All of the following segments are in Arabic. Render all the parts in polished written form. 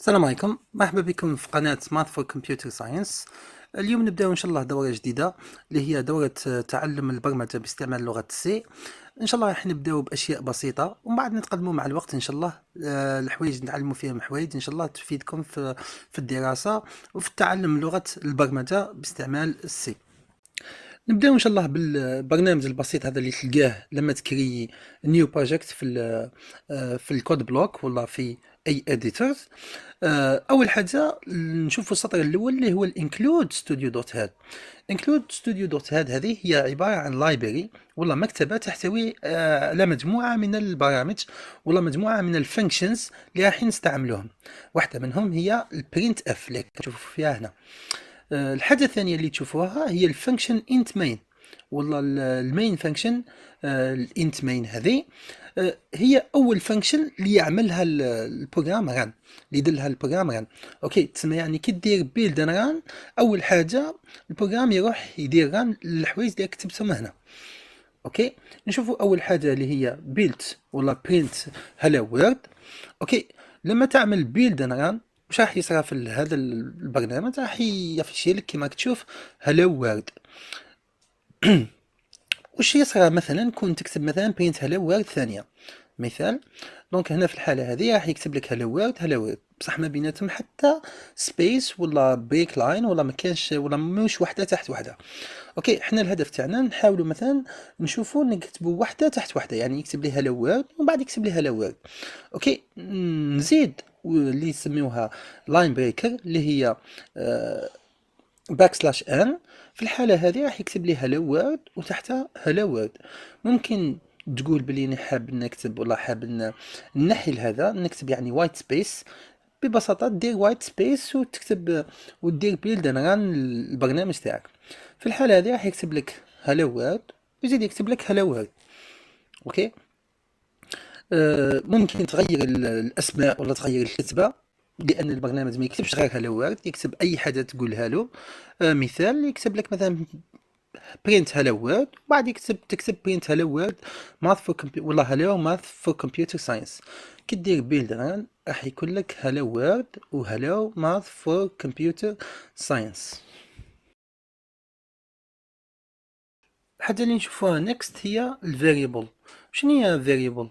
السلام عليكم، مرحبا بكم في قناة ماث فور كمبيوتر ساينس. اليوم نبداو ان شاء الله دورة جديدة اللي هي دورة تعلم البرمجة باستعمال لغة سي. ان شاء الله راح نبداو باشياء بسيطة ومن بعد نتقدموا مع الوقت ان شاء الله. الحوايج نتعلموا فيهم حوايج ان شاء الله تفيدكم في الدراسة وفي تعلم لغة البرمجة باستعمال السي. نبداو ان شاء الله بالبرنامج البسيط هذا اللي تلقاه لما تكري نيو بروجكت في الكود بلوك ولا في اي اديتورز. اول حاجه نشوفوا السطر الاول اللي هو الانكلود ستوديو دوت هاد. انكلود ستوديو دوت هاد هذه هي عباره عن لايبرري ولا مكتبه تحتوي على مجموعه من البرامج ولا مجموعه من الفانكشنز اللي راح نستعملوهم. واحده منهم هي البرنت اف اللي تشوفوا فيها هنا. الحاجة الثانية اللي تشوفوها هي الفانكشن انت مين والله المين فانكشن. الانت مين هذه هي اول فانكشن اللي يعملها البروجرام ران، اللي يدير لها البروجرام ران. اوكي، تسمى يعني كي دير بيلد ران اول حاجه البروجرام يروح يدير ران الحوايج اللي كتبتهم هنا. اوكي، نشوفوا اول حاجه اللي هي بيلت ولا برنت هلو وورد. اوكي، لما تعمل بيلد ران واش راح يصرى في هذا البرنامج؟ راح يفشي لك كما تشوف هلو وورد. وش يصرى مثلا كون تكتب مثلا برينت هلو وورد ثانيه مثال. دونك هنا في الحاله هذه راح يكتب لك هلو وورد هلو وورد بصح ما بيناتهم حتى سبيس ولا بريك لاين ولا ما كانش ولا مش وحده تحت وحده. اوكي، حنا الهدف تاعنا نحاولوا مثلا نشوفوا نكتبوا وحده تحت وحده، يعني يكتب لي هلو وورد ومن بعد يكتب لي هلو وورد. اوكي، نزيد اللي يسميوها لاين بريكر اللي هي باك سلاش ان. في الحاله هذه راح يكتب لي هلو وورد وتحتها هلو وورد. ممكن تقول بلي انا حاب نكتب ولا حاب نحي هذا نكتب يعني وايت سبيس. ببساطه دير وايت سبيس وتكتب ودير بيلد ران البرنامج تاعك. في الحاله هذه راح يكتب لك هلو وورد ويزيد يكتب لك هلو وورد. اوكي، ممكن تغير الاسماء ولا تغير الكتابه لان البرنامج ما يكتبش غير هلو وورد، يكتب اي حاجه تقولها له. مثال يكتب لك مثلا برينت هلو وورد وبعد تكتب برينت هلو وورد ماث فور والله هلو ماث فور كمبيوتر ساينس. كي دير بيلد ران راح يكون لك هلو وورد وهلو ماث فور كمبيوتر ساينس. الحاجه اللي نشوفوها نيكست هي الفاريبل. شنو هي الفاريبل؟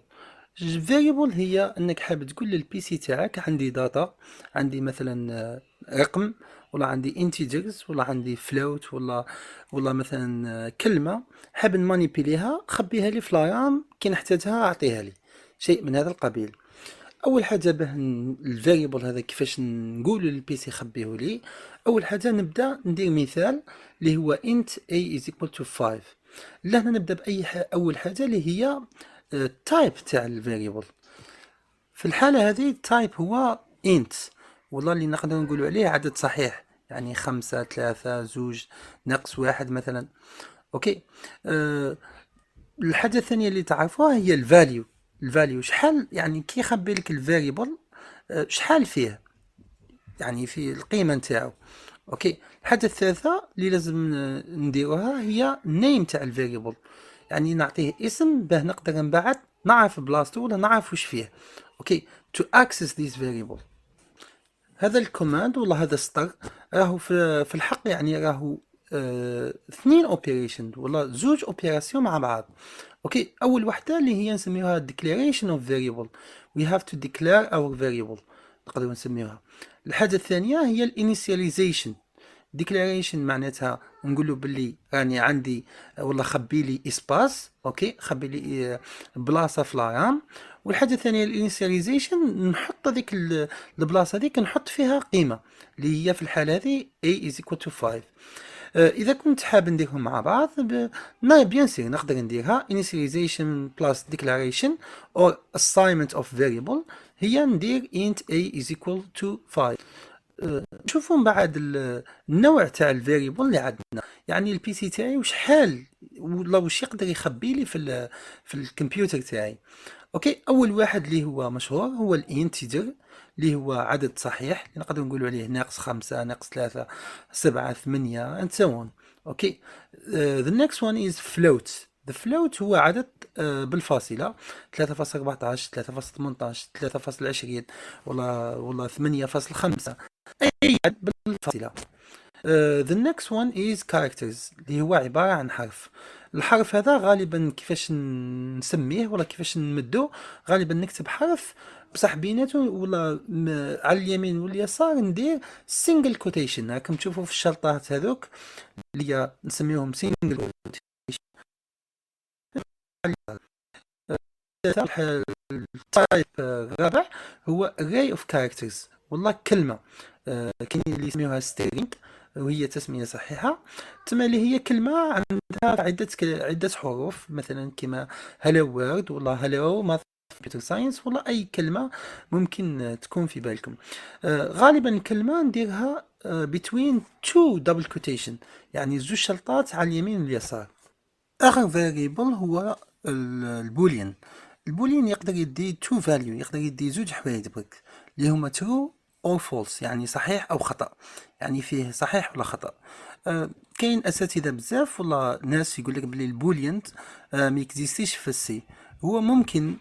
الفاريبل هي انك حاب تقول للبي سي تاعك عندي داتا، عندي مثلا رقم ولا عندي integers ولا عندي float ولا مثلا كلمه حاب نمانيبيليها خبيها لي في لارام كي نحتاجها اعطيها لي شيء من هذا القبيل. اول حاجه به الفاريبل هذا كيفاش نقول للبي سي خبيه لي. اول حاجه نبدا ندير مثال اللي هو int a is equal to 5. لهنا نبدا باي اول حاجه اللي هي التايب تاع الفاريبل. في الحالة هذه التايب هو int والله اللي نقدر نقول عليه عدد صحيح، يعني 5 3 زوج ناقص 1 مثلا. اوكي، الحاجة الثانية اللي تعرفوها هي الفاليو. الفاليو شحال يعني كي يخبي لك الفاريبل شحال فيه، يعني في القيمة نتاعو. اوكي، الحاجة الثالثة اللي لازم نديروها هي النيم تاع الفاريبل، يعني نعطيه اسم باه نقدر من بعد نعرف بلاصتو ولا نعرف وش فيه. اوكي، to access this variable. هذا الكوماند ولا هذا السطر راهو في الحق يعني راهو اثنين اوبريشن ولا زوج اوبيراسيون مع بعض. اوكي، اول وحده اللي هي نسميوها declaration of variable. we have to declare our variable نقدروا نسميوها. الحاجه الثانيه هي الانيشاليزيشن. declaration معناتها نقول له باللي راني عندي والله خبي لي اسباس. اوكي، خبي لي بلاصه في لارام. والحاجه الثانيه الانيشاليزيشن نحط هذيك البلاصه هذيك نحط فيها قيمه اللي هي في الحاله هذه a is equal to 5. اذا كنت حاب نديرهم مع بعض ما بيان سير نقدر نديرها initialization plus declaration or assignment of variable هي ندير int a is equal to 5. نشوفوا من بعد النوع تاع الفاريبل اللي عندنا، يعني البي سي تاعي وشحال ولا واش يقدر يخبي لي في الكمبيوتر تاعي. اوكي، اول واحد اللي هو مشهور هو الانتجر اللي هو عدد صحيح اللي نقدر نقولوا عليه ناقص 5 ناقص 3 7 8 and so on. اوكي، the next one is float. the float هو عدد بالفاصلة 3.14 3.18 3.20 ولا 8.5 أي عدد بالفاصلة. The next one is characters اللي هو عبارة عن حرف. الحرف هذا غالبا كيفاش نسميه ولا كيفاش نمدو، غالبا نكتب حرف بصح بيناتو ولا على اليمين واليسار ندير single quotation. راكم تشوفوا في الشرطات هذوك اللي هي نسميوهم single quotation. التايب الرابع هو array of characters والله كلمة. كاين اللي يسميوها string وهي تسمية صحيحة، تما اللي هي كلمة عندها عدة حروف، مثلا كما hello world ولا hello math computer science ولا أي كلمة ممكن تكون في بالكم. غالبا الكلمة نديرها between two double quotation، يعني زوج شرطات على اليمين واليسار. آخر variable هو البوليان. البوليان يقدر يدي two value، يقدر يدي زوج حوايج برك اللي هما true or false، يعني صحيح أو خطأ، يعني فيه صحيح ولا خطأ. كاين أساتذة بزاف ولا ناس يقول لك بلي البوليان ما يكزيستيش في السي. هو ممكن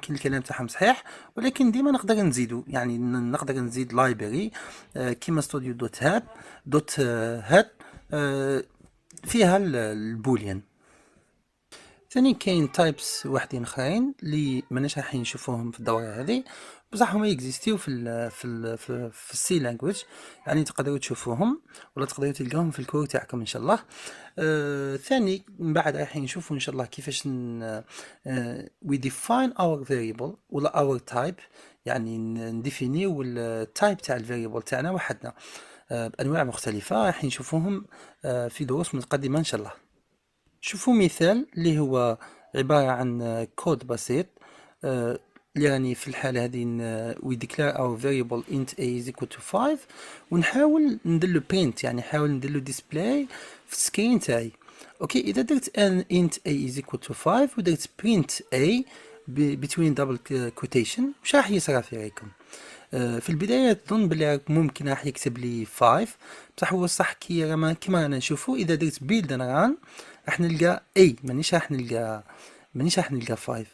الكلام تاعهم صحيح، ولكن ديما نقدر نزيدو، يعني نقدر نزيد لايبرري كيما ستوديو دوت هاب دوت هاد فيها البوليان. ثاني كاين تايبس واحدين اخرين اللي ماناش راح نشوفوهم في الدوره هذه، بصح هما يكزيستيو في السي لانجويج، يعني تقدروا تشوفوهم ولا تقدروا تلقاهم في الكور تاعكم ان شاء الله. ثاني من بعد راح نشوفوا ان شاء الله كيفاش we define our variable ولا our type، يعني نديفينيو التايب تاع الفاريبل تاعنا وحدنا بانواع مختلفه، راح نشوفوهم في دروس متقدمه ان شاء الله. شوفوا مثال اللي هو عبارة عن كود بسيط، يعني في الحالة هذه we declare our variable int a is equal to 5 ونحاول نديرلو print، يعني نحاول نديرلو display في السكرين تاعي. اوكي، اذا درت ان int a is equal to 5 ودرت print a between double quotation واش راح يصرى في رايكم؟ في البداية تظن بلي ممكن راح يكتب لي 5، بصح هو الصح كيما رانا نشوفوا اذا درت build and run راح نلقى اي، مانيش راح نلقى 5.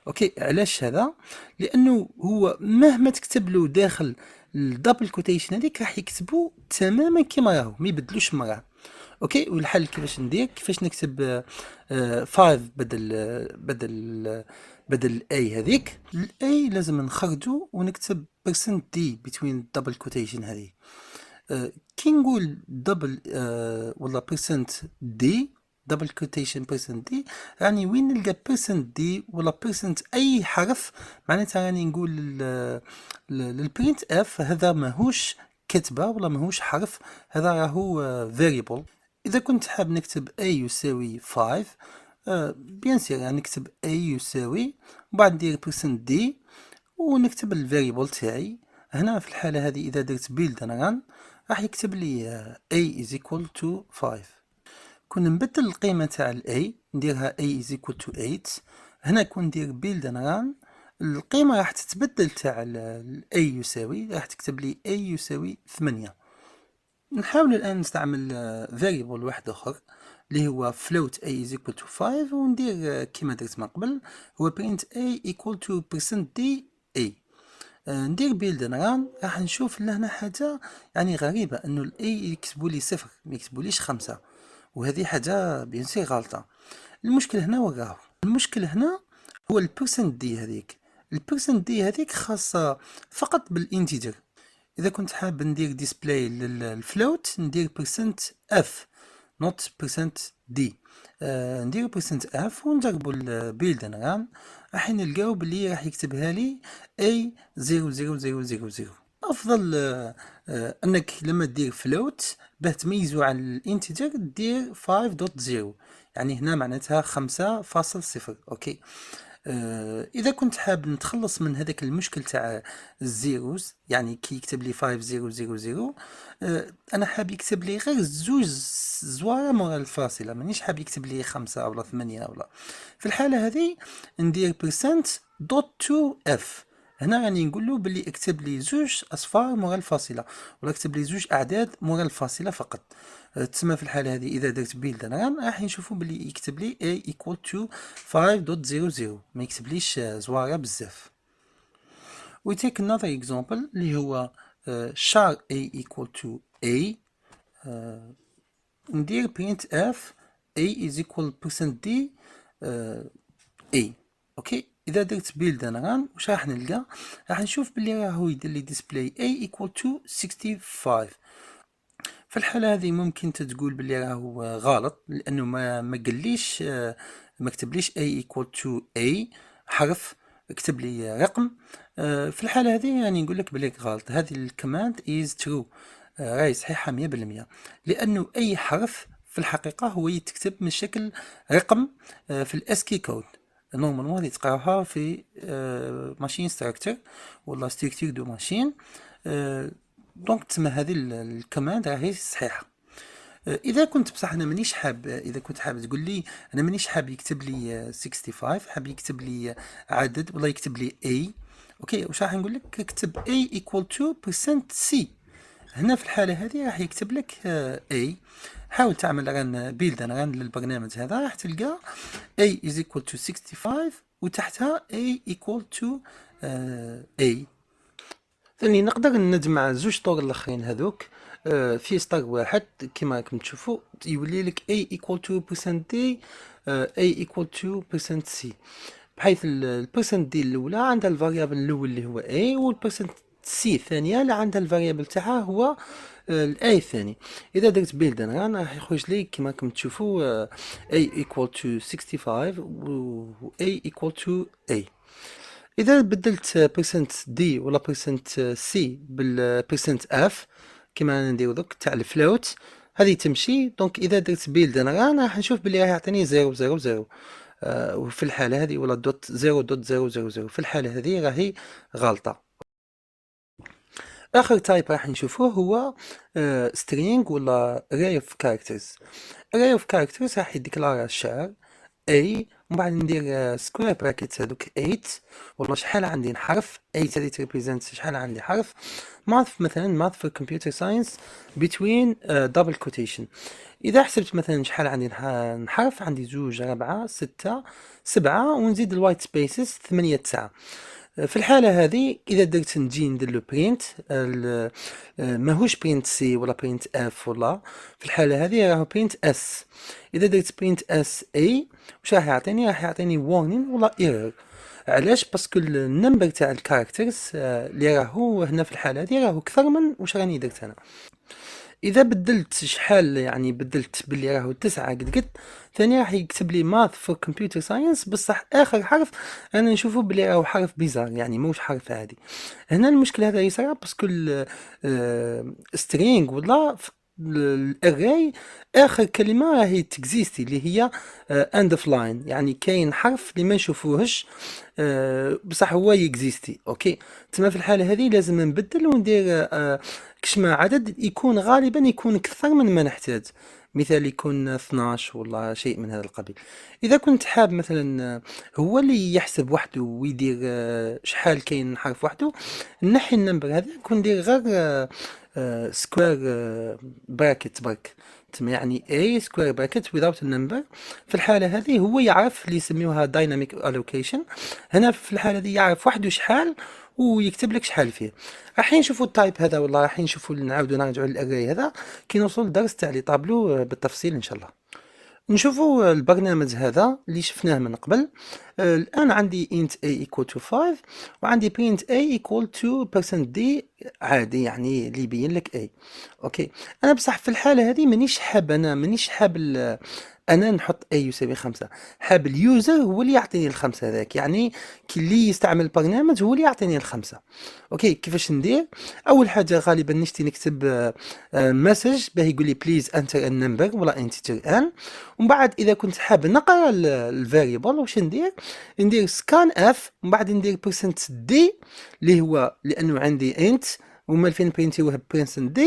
اوكي، علاش هذا؟ لانه هو مهما تكتب له داخل الدبل كوتيشن هذيك راح يكتبوا تماما كيما راهو، ما يبدلوش مرة. اوكي، والحل كيفاش ندير؟ كيفاش نكتب 5 بدل اي هذيك؟ الاي لازم نخرجو ونكتب % دي between double quotation هذه. كي نقول دبل ولا % دي دبل كوتيشن % دي، يعني وين نلقى % دي ولا % اي حرف، معناتها راني نقول للبرنت اف هذا ماهوش كتبه ولا ماهوش حرف، هذا راهو variable. اذا كنت حاب نكتب a يساوي 5 بيان سير يعني نكتب a يساوي وبعد ندير % دي ونكتب الفاريبل تاعي. هنا في الحالة هذه إذا درت build and run راح يكتب لي a is equal to 5. كون نبدل القيمة تاع ال a نديرها a is equal to 8، هنا كون ندير build and run القيمة راح تتبدل تاع ال a يساوي، راح تكتب لي a يساوي 8. نحاول الآن نستعمل variable واحد آخر اللي هو float a is equal to 5 وندير كما درت من قبل هو print a equal to % d a. ندير build and run راح نشوف لهنا حاجة يعني غريبة، انه ال a يكتبوا لي 0 ما يكتبوليش 5، وهذه حاجة بيان سي غلطة. المشكل هنا وراه، المشكل هنا هو ال % d هذيك، ال % d هذيك خاصة فقط بالانتيجر. إذا كنت حاب ندير ديسبلاي للفلوت ندير %f not %d. ندير %f ونجربوا البيلد and run راح نلقاو بلي راح يكتبها لي a00000. أفضل أنك لما تدير فلوت باه تميزو عن الانتجر دير 5.0، يعني هنا معناتها 5.0. أوكي، اذا كنت حاب نتخلص من هذاك المشكل تاع الزيروز، يعني كي يكتب لي 5000 انا حاب يكتب لي غير زوج زواره مورا الفاصله، مانيش حاب يكتب لي 5 ولا 8 ولا. في الحاله هذه ندير % دوت تو اف هنا راني نقول له باللي اكتب لي زوج اصفار مورا الفاصله، ولا اكتب لي زوج اعداد مورا الفاصله فقط. تسمى في الحاله هذه اذا درت بيلد ران راح نشوفوا باللي يكتب لي a equal to 5.00، ما يكتبليش زواره بزاف. we take another example اللي هو char a equal to a. ندير printf a is equal %d a. اوكي، اذا درت بيلد ران واش راح نلقى؟ راح نشوف باللي راهو يدير لي ديسبلاي a equal to 65. في الحالة هذه ممكن تقول باللي راهو غلط، لأنه ما قاليش، ما كتبليش a equal to a حرف، كتب لي رقم. في الحالة هذه يعني نقول لك باللي غلط. هذه الكماند is true، راهي صحيحة 100%، لأنه أي حرف في الحقيقة هو يتكتب من شكل رقم في الاسكي كود. نورمالمون غادي تقراوها في ماشين ستراكتر ولا ستركتور دو ماشين. دونك تسمى هذه الكماند راهي صحيحه. اذا كنت بصح انا مانيش حاب، اذا كنت حاب تقول لي انا مانيش حاب يكتب لي 65، حاب يكتب لي عدد ولا يكتب لي a، اوكي، واش راح نقول لك؟ اكتب a equal to %c. هنا في الحاله هذه راح يكتب لك a. حاول تعمل ران بيلد ران للبرنامج هذا، راح تلقى a is equal to 65 وتحتها a equal to a. ثاني نقدر نجمع زوج طور الاخرين هذوك في سطر واحد كما راكم تشوفوا، يولي لك a equal to %d a equal to %c، بحيث البرسنت دي الاولى عندها الفاريابل الاول اللي هو a، والبرسنت سي الثانيه اللي عندها الفاريابل تاعها هو الاي الثاني. اذا درت بيلد ران راح يخرج لي كما راكم تشوفوا a equal to 65 و a equal to a. اذا بدلت %d ولا %c بال%f كما انا نديرو دوك تاع الفلوت، هذه تمشي. دونك اذا درت بيلد ران راح نشوف بلي راح يعطيني 000، وفي الحاله هذه ولا دوت 0.000، في الحاله هذه راهي غلطه. اخر تايب راح نشوفوه هو string ولا array of characters. array of characters راح يديكلارا الشعر A، ومن بعد ندير سكوير براكيت هذوك 8، والله شحال عندي حرف 8 هذه تريبريزنت شحال عندي حرف. ماث مثلا ماث في الكمبيوتر ساينس بين دبل كوتيشن. اذا حسبت مثلا شحال عندي حرف، عندي 2 4 6 7 ونزيد الوايت سبيسز 8 9. في الحالة هذه إذا درت نجي ندير له برينت، ماهوش برينت سي ولا برينت اف، ولا في الحالة هذه راهو برينت اس. إذا درت برينت اس اي واش راح يعطيني؟ راح يعطيني warning ولا ايرور. علاش؟ باسكو النمبر تاع الكاركترز اللي راهو هنا في الحالة هذه راهو أكثر من واش راني درت أنا. اذا بدلت شحال، يعني بدلت باللي راهو 9 قد ثاني راح يكتب لي ماث فور كمبيوتر ساينس، بصح اخر حرف انا نشوفه باللي راهو حرف بيزار، يعني موش حرف عادي. هنا المشكل هذا يصرى باسكو سترينغ ولا الاري اخر كلمه راهي تكزيستي اللي هي اند اوف لاين، يعني كاين حرف اللي ما نشوفوهش بصح هو يكزيستي. اوكي، تما في الحاله هذه لازم نبدل وندير كشما عدد يكون غالبا يكون اكثر من ما نحتاج، مثال يكون 12 ولا شيء من هذا القبيل. اذا كنت حاب مثلا هو اللي يحسب وحده ويدير شحال كاين حرف وحده، نحي النمبر هذا كون ندير غير سكوير براكت برك، تسمى يعني a square bracket without a number. في الحالة هذه هو يعرف اللي يسميوها dynamic allocation. هنا في الحالة هذه يعرف وحده شحال ويكتب لك شحال فيه. راح نشوفوا التايب هذا، والله راح نشوفوا نعاودوا نرجعوا للاري هذا كي نوصل للدرس تاع لي طابلو بالتفصيل ان شاء الله. نشوفوا البرنامج هذا اللي شفناه من قبل. الآن عندي int a equal to 5 وعندي print a equal to %d عادي، يعني اللي يبين لك a. اوكي، انا بصح في الحالة هذه مانيش حاب انا نحط a يساوي 5، حاب اليوزر هو اللي يعطيني الخمسة هذاك، يعني كي اللي يستعمل البرنامج هو اللي يعطيني الخمسة. اوكي، كيفاش ندير؟ اول حاجة غالبا نشتي نكتب مسج باه يقول لي بليز انتر ان نمبر ولا انتجر ان، ومن بعد اذا كنت حاب نقرا الفاريبل واش ندير سكان اف، ومن بعد ندير %d اللي هو لانه عندي انت وما فين برينتيوه %d،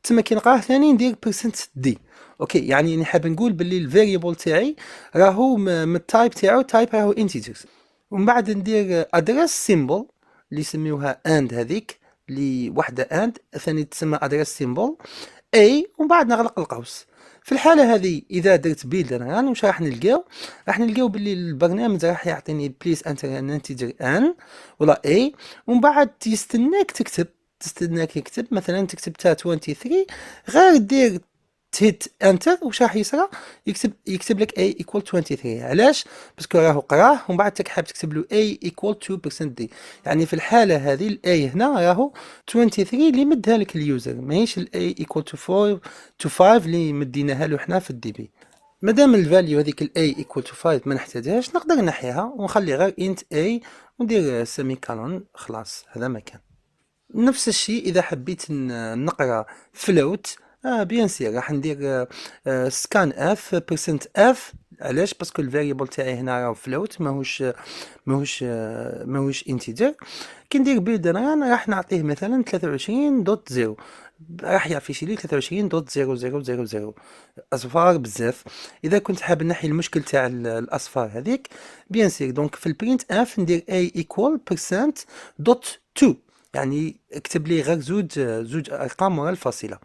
تما كي نقراه ثاني ندير %d. اوكي، يعني حاب نقول باللي الفاريبل تاعي راهو من التايب تاعو تايب راهو انتجرز. ومن بعد ندير ادريس سيمبل اللي يسميوها اند، هذيك اللي وحده اند ثاني تسمى ادريس سيمبل اي، ومن بعد نغلق القوس. في الحاله هذه اذا درت بيلد ران واش راح نلقاو؟ راح نلقاو باللي البرنامج راح يعطيني بليز انتر ان انتجر ان ولا اي، ومن بعد يستناك يكتب مثلا تكتب تا 23، غير دير تهت انتر واش راح يصرى؟ يكتب لك a equal 23. علاش؟ باسكو راهو قراه ومن بعد حاب تكتب له a equal 2% دي، يعني في الحاله هذه الاي هنا راهو 23 اللي مدها لك اليوزر، ماهيش الاي equal to 4 to 5 اللي مديناها له حنا في الدي بي. مادام الفاليو هذيك الاي equal to 5 ما نحتاجهاش، نقدر نحيها ونخلي غير int a وندير سيمي كالون، خلاص هذا ما كان. نفس الشيء اذا حبيت نقرا فلوت، بيان سير راح ندير سكان اف بيرسنت اف. علاش؟ باسكو الفاريبل تاعي هنا راه فلوت ماهوش انتيجر. كي ندير بيلد ران راح نعطيه مثلا 23.0، راح يعفيش لي 23.0000 اصفار بزاف. اذا كنت حاب نحي المشكل تاع الاصفار هذيك، بيان سير دونك في البرينت اف ندير a equal percent دوت 2، يعني اكتب لي غير زوج ارقام ورا الفاصله.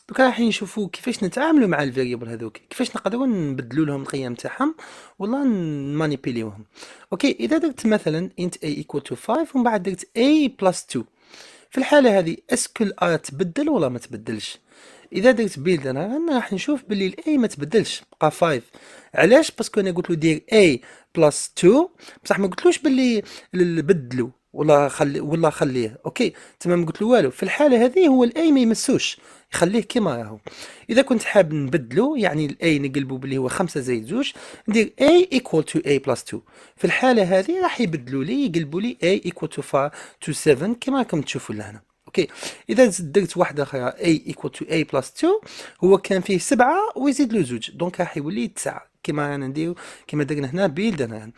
دوكا راح نشوفوا كيفاش نتعاملوا مع الفاريبل هذوك، كيفاش نقدروا نبدلوا لهم القيم تاعهم ولا نمانيبيليوهم. اوكي، اذا درت مثلا int a equal to 5 ومن بعد درت a plus 2، في الحاله هذه اسكو الار تبدل ولا ما تبدلش؟ اذا درت بيلد انا راح نشوف باللي الاي ما تبدلش، بقى 5. علاش؟ باسكو انا قلت له دير a plus 2، بصح ما قلتلوش باللي بدلو ولا خليه. اوكي تمام، قلت له والو. في الحاله هذه هو الاي ما يمسوش، يخليه كما راهو. اذا كنت حاب نبدلو يعني الاي نقلبو باللي هو 5 زائد 2، ندير a equal to a plus 2. في الحاله هذه راح يبدلوا لي، يقلبوا لي a equal to 5 to 7 كما راكم تشوفوا لهنا. اوكي، اذا درت واحده اخرى a equal to a plus 2، هو كان فيه 7 ويزيد له زوج، دونك راح يولي 9 كما رانا نديرو كما درنا هنا بيلد هنا.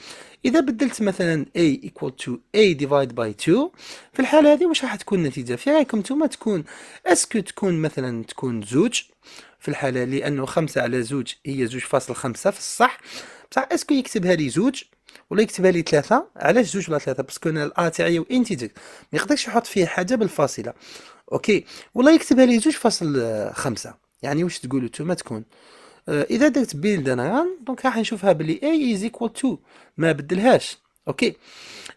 اذا بدلت مثلا a equal to a divide by 2، في الحاله هذه واش راح تكون النتيجه؟ في رايكم نتوما تكون اسكو تكون مثلا تكون زوج في الحاله، لانه 5 على زوج هي 2.5 في الصح، بصح اسكو يكتبها لي زوج ولا يكتبها لي 3؟ علاش زوج ولا 3؟ باسكو انا الا تاعي انتيجر ما يقدرش يحط فيه حاجه بالفاصله. اوكي، ولا يكتبها لي 2.5. يعني واش تقولوا نتوما تكون؟ اذا درت بيلد انا دونك راح نشوفها بلي a is equal to، ما بدلهاش. اوكي،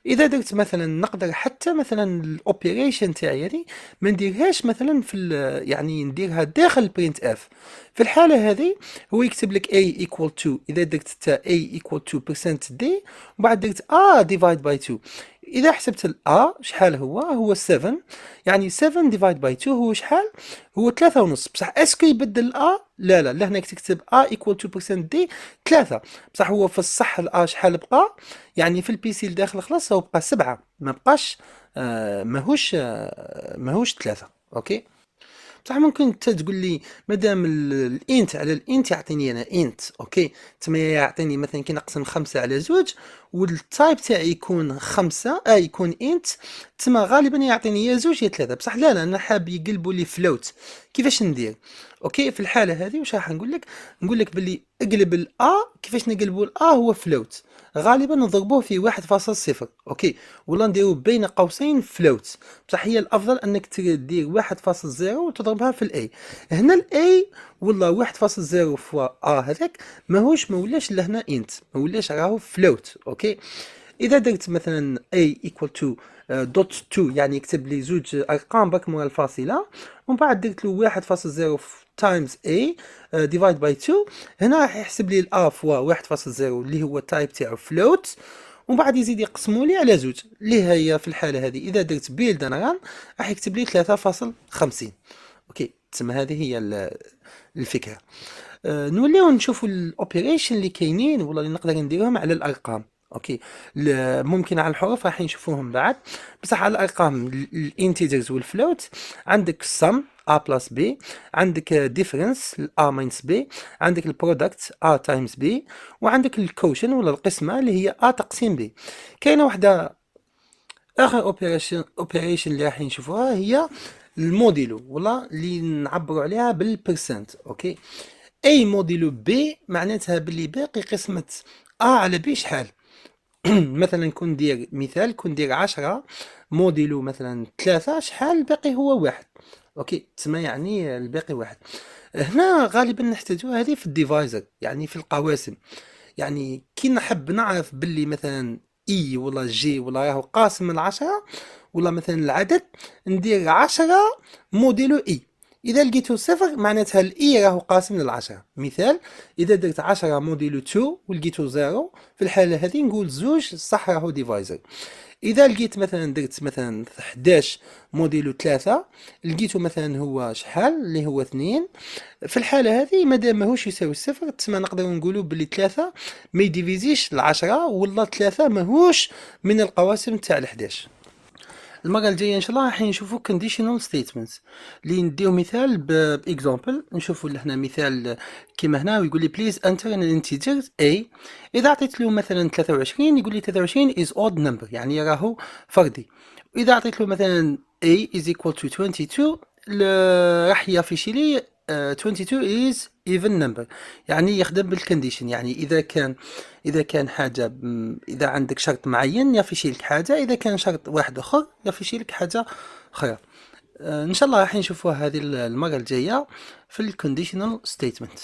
اذا درت مثلا نقدر حتى مثلا الاوبريشن تاعي هذه ما نديرهاش مثلا يعني نديرها داخل البرينت اف. في الحاله هذه هو يكتب لك a equal to، اذا درت تا a equal to percent d وبعد درت a divide by 2، اذا حسبت الا شحال هو 7، يعني 7 divide by 2 هو شحال؟ هو 3 ونص. بصح اسكو يبدل الا؟ لا لهنا تكتب a equal to percent d 3، بصح هو في الصح الا شحال بقى؟ يعني في البي سي الداخل خلاص هو بقى 7، ما بقاش ماهوش 3. اوكي، بصح ممكن انت تقول لي مادام الانت على الانت يعطيني انا انت، اوكي تما يعطيني مثلا كي نقسم 5 على 2 والتايب تاعي يكون 5 يكون انت، تما غالبا يعطيني يا 2 يا 3. بصح لا انا حاب يقلبوا لي فلوت، كيفاش ندير؟ اوكي في الحاله هذه واش راح نقول لك؟ نقول لك باللي اقلب الا. كيفاش نقلبوا الا؟ هو فلوت، غالبا نضربوه في 1.0، اوكي، ولا نديرو بين قوسين فلوت، بصح هي الافضل انك تدير 1.0 وتضربها في الاي. هنا الاي والله 1.0 فوا هذاك ماهوش ما ولاش لهنا انت، ما ولاش راهو فلوت. اوكي، اذا درت مثلا a equal to دوت 2، يعني يكتب لي زوج ارقام برك مورا الفاصله، ومن بعد درت له 1.0 تايمز a ديفايد باي 2، هنا راح يحسب لي الا فوا 1.0 اللي هو التايب تاعو فلوت، ومن بعد يزيد يقسموا لي على زوج اللي هي في الحاله هذه اذا درت بيلد ران راح يكتب لي 3.50. اوكي تسمى هذه هي الفكره. نوليو نشوفوا الاوبريشن اللي كاينين ولا اللي نقدر نديرهم على الارقام. اوكي، ممكن على الحروف راح نشوفوهم بعد، بصح على الارقام الانتيجرز والفلوت عندك sum a plus b، عندك difference a minus b، عندك البرودكت a times b، وعندك الكوشن ولا القسمه اللي هي a تقسيم b. كاينه واحده اخر اوبريشن اللي راح نشوفوها هي الموديلو ولا اللي نعبروا عليها بالبرسنت. اوكي، اي موديلو بي معناتها باللي باقي قسمه ا على بي شحال؟ مثلا كون ندير مثال، كون ندير 10 موديلو مثلا 3، شحال الباقي هو واحد. اوكي، تسمى يعني الباقي واحد. هنا غالبا نحتاجوها هذه في الديفايزر، يعني في القواسم. يعني كي نحب نعرف باللي مثلا اي ولا جي ولا راهو قاسم من 10، ولا مثلا العدد، ندير 10 موديلو اي. اذا لقيتو صفر معناتها الاي راهو قاسم للعشرة. مثال، اذا درت 10 موديلو 2 ولقيتو زيرو، في الحالة هذه نقول زوج صح راهو ديفايزر. اذا لقيت مثلا درت مثلا 11 موديلو 3، لقيتو مثلا هو شحال اللي هو 2، في الحالة هذه مادام ماهوش يساوي الصفر، تسمى نقدروا نقولوا بلي 3 ما يديفيزيش العشرة، ولا 3 ماهوش من القواسم تاع ال11. المره الجايه ان شاء الله راح نشوفوا conditional statements اللي نديو مثال باكزامبل. نشوفوا هنا مثال كيما هنا، ويقول لي please enter an integer a. اذا عطيت له مثلا 23 يقول لي 23 is odd number، يعني راهو فردي. واذا عطيت له مثلا a is equal to 22، راح يافيشي لي 22 is even number، يعني يخدم بالكونديشن. يعني اذا كان حاجه اذا عندك شرط معين يافيشي لك حاجه، اذا كان شرط واحد اخر يافيشي لك حاجه اخرى. ان شاء الله راح نشوفوها هذه المره الجايه في الكونديشنال ستيتمنت.